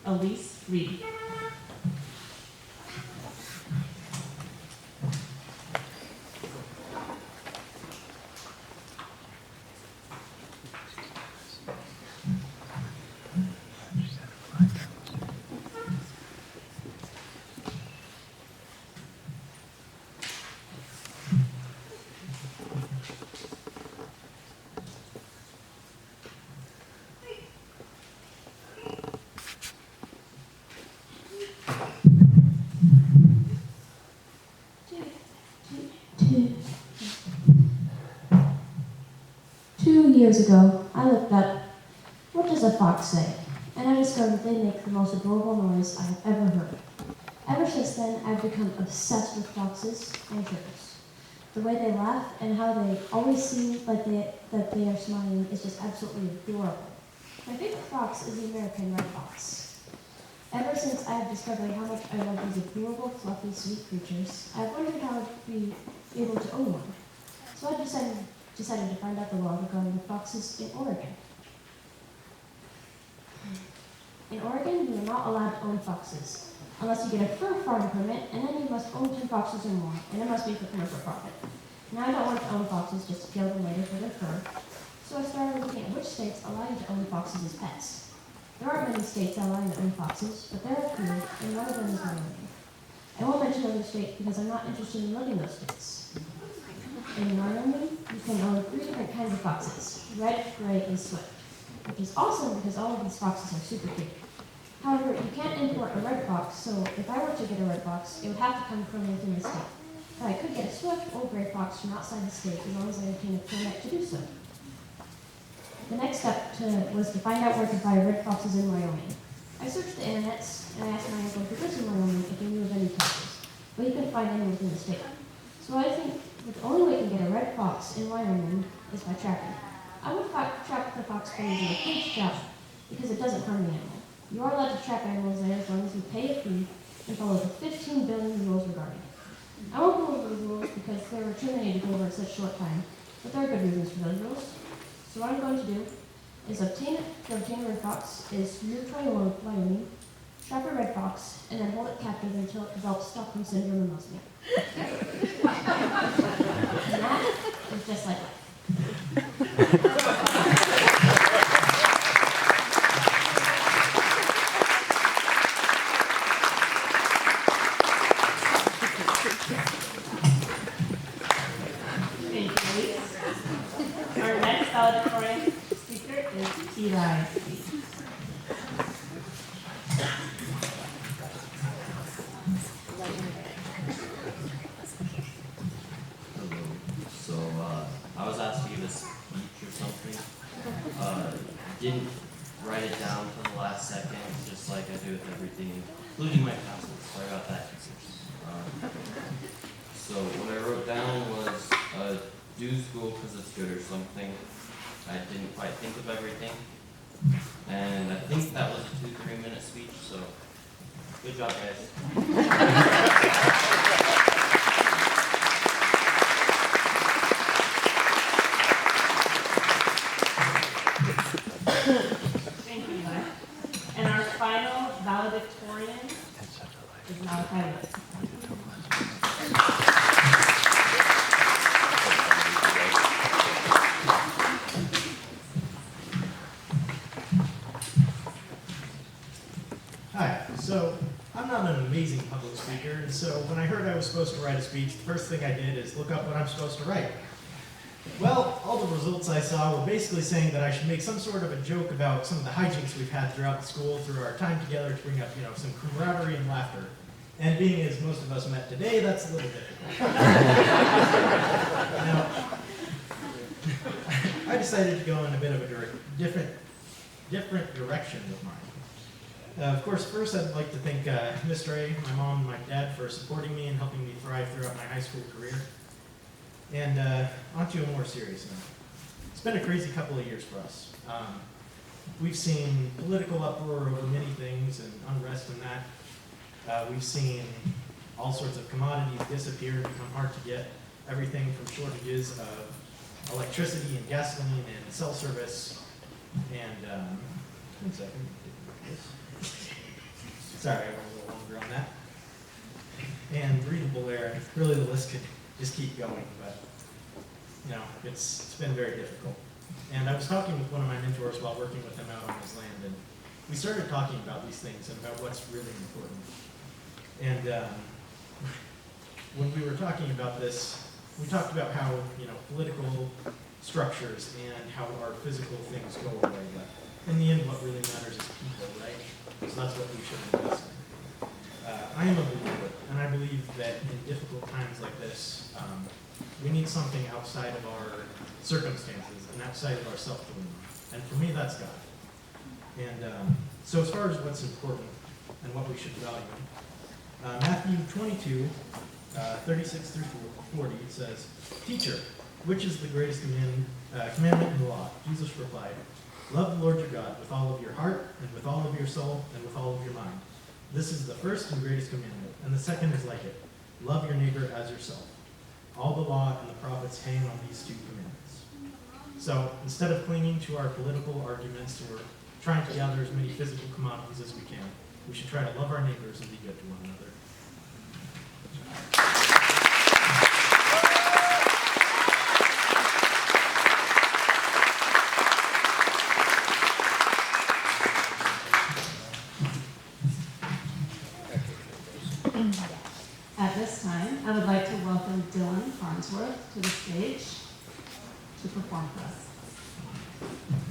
Elise Reed. 2 years ago, I looked up, what does a fox say? And I discovered they make the most adorable noise I have ever heard. Ever since then, I've become obsessed with foxes and turtles. The way they laugh and how they always seem like that they are smiling is just absolutely adorable. My favorite fox is the American red fox. Ever since I have discovered how much I love these adorable, fluffy, sweet creatures, I've wondered how I'd be able to own one. So I decided to find out the law regarding the foxes in Oregon. In Oregon, you are not allowed to own foxes, unless you get a fur farm permit, and then you must own 10 foxes or more, and it must be for commercial profit. Now I don't want to own foxes just to kill them later for their fur, so I started looking at which states allow you to own foxes as pets. There aren't many states that allow you to own foxes, but there are a few, and one of them is Wyoming. I won't mention other states because I'm not interested in living those states. In Wyoming, you can own 3 different kinds of foxes, red, gray, and swift, which is awesome because all of these foxes are super cute. However, you can't import a red fox, so if I were to get a red fox, it would have to come from within the state. But I could get a swift or gray fox from outside the state as long as I obtain a permit to do so. The next step was to find out where to buy red foxes in Wyoming. I searched the internet and I asked my uncle who lives in Wyoming if he knew of any places, but he couldn't find any within the state. So I think that the only way to get a red fox in Wyoming is by trapping. I would trap the fox by using a cage trap because it doesn't harm the animal. You are allowed to trap animals there as long as you pay a fee and follow the 15 billion rules regarding it. I won't go over those rules because there were too many to go over in such a short time, but there are good reasons for those rules. So what I'm going to do is obtain a red fox is move to Wyoming, trap a red fox, and then hold it captive until it develops Stockholm Syndrome and loves me. And that is just like life. Our next valedictorian speaker is Silvies. So I was asked to give a speech or something. Didn't write it down till the last second, just like I do with everything, including my classes. Sorry about that. So what I wrote down was do school because it's good or something. I didn't quite think of everything. And I think that was a 2-3 minute speech, so good job, guys. Thank you, Eli. And our final valedictorian is Malachi. Hi, so I'm not an amazing public speaker, and so when I heard I was supposed to write a speech, the first thing I did is look up what I'm supposed to write. Well, all the results I saw were basically saying that I should make some sort of a joke about some of the hijinks we've had throughout the school through our time together to bring up, some camaraderie and laughter. And being as most of us met today, that's a little difficult. Now, I decided to go in a bit of a different direction with mine. Of course, first I'd like to thank Mr. A, my mom, and my dad for supporting me and helping me thrive throughout my high school career. And on to a more serious note. It's been a crazy couple of years for us. We've seen political uproar over many things and unrest in that. We've seen all sorts of commodities disappear and become hard to get. Everything from shortages of electricity and gasoline and cell service. And, one second. Sorry, I went a little longer on that. And readable there, and really the list could just keep going, but you know, it's been very difficult. And I was talking with one of my mentors while working with him out on his land, and we started talking about these things and about what's really important. And when we were talking about this, we talked about how, you know, political structures and how our physical things go away, but in the end, what really matters is people, right? So that's what we should invest in. I am a believer, and I believe that in difficult times like this, we need something outside of our circumstances and outside of our self-belief. And for me, that's God. And so as far as what's important and what we should value, Matthew 22, 36 through 40, it says, "Teacher, which is the greatest commandment in the law?" Jesus replied, "Love the Lord your God with all of your heart and with all of your soul and with all of your mind. This is the first and greatest commandment, and the second is like it. Love your neighbor as yourself. All the law and the prophets hang on these two commandments." So instead of clinging to our political arguments or trying to gather as many physical commodities as we can, we should try to love our neighbors and be good to one another. At this time, I would like to welcome Dylan Farnsworth to the stage to perform for us.